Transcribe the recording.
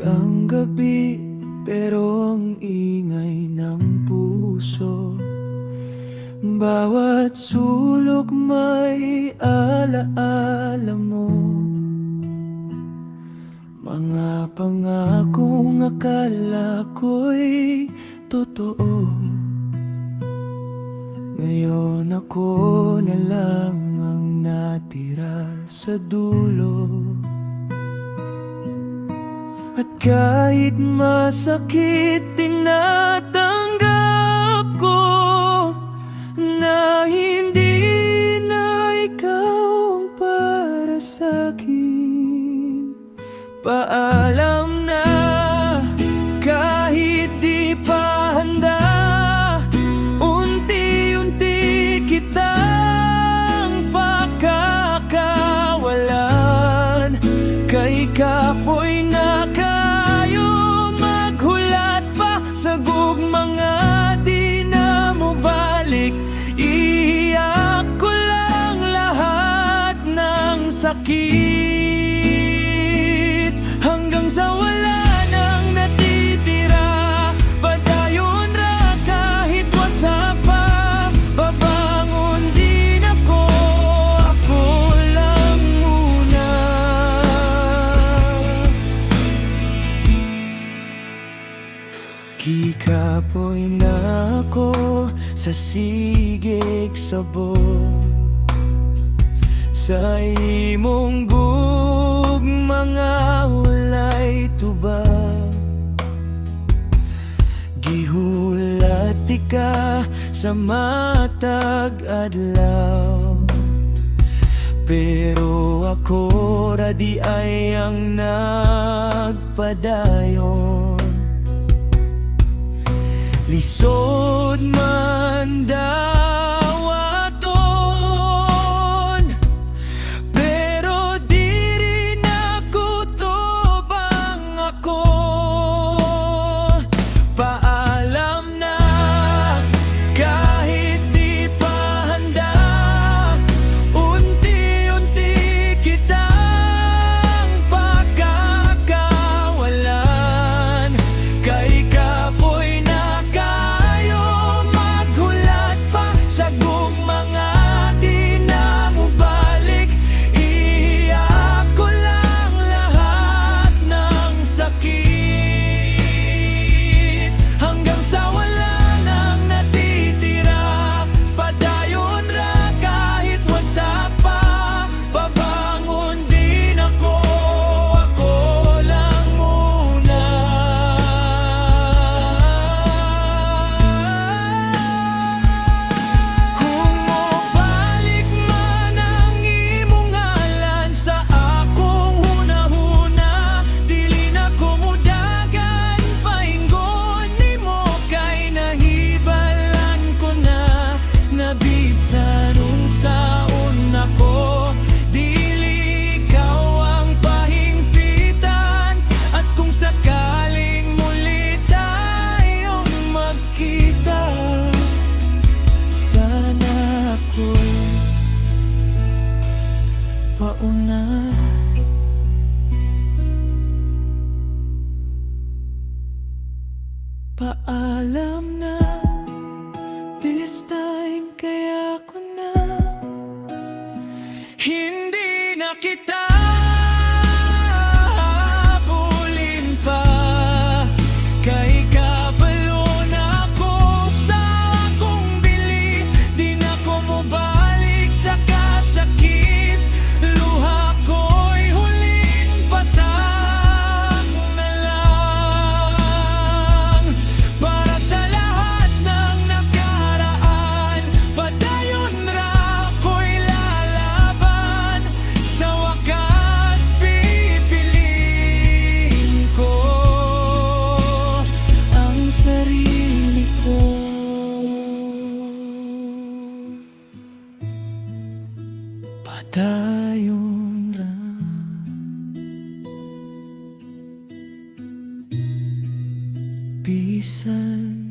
ang gabi, pero ang ingay ng puso. Bawat sulok may alaala mo. Mga pangakong akala ko'y totoo. Ngayon ako na lang ang natira sa dulo. At kahit masakit, tinatanggap ko na hindi na ikaw ang para sa'kin. Paalam na kahit di pa handa, unti-unti kitang pakakawalan. Kay kapoy na kayo maghulat pa sa gugmanga, di na mo balik. Iiyak ko lang lahat ng sakit, hanggang sa wala nang natitira. Padayon ra kahit wasa pa, babangon din ako lang muna. Kikapoy na ako sa sigig sabon, sa imong gugmanga walay tubag. Gihulat ka sa matag adlaw, pero ako ra di ay ang nagpadayon. Lisod man daw aton, pero di rin ako tubang ako. Paalam na kahit di pa handa, unti-unti kitang pakakawalan. Kay kapoy na kayo maghulat pa sa gugmanga, di na mo balik. Iiyak ko lang lahat ng sakit, hanggang sa wala nang natitira. Padayon ra kahit wasa pa, babangon din ako lang muna. Kung mobalik man ang imong ngalan sa akong hunahuna, dili na ko mudagan paingon nimo. Kay nahibalan ko na bisan unsaon ako, dili ikaw ang pahingpitan. At kung sakaling muli tayong magkita, sana ako'y pauna. Paalam na, this time kaya ko na hindi na kita habulin pa. Kay kabalo na ako sa akong bili, di na ko mobalik sa kasakit. Luha ko'y huling patag na lang para sa lahat ng nakaraan. Padayon ra ko'y lalaban, sa wakas pipiliin ko ang sarili ko. Padayon ra bisan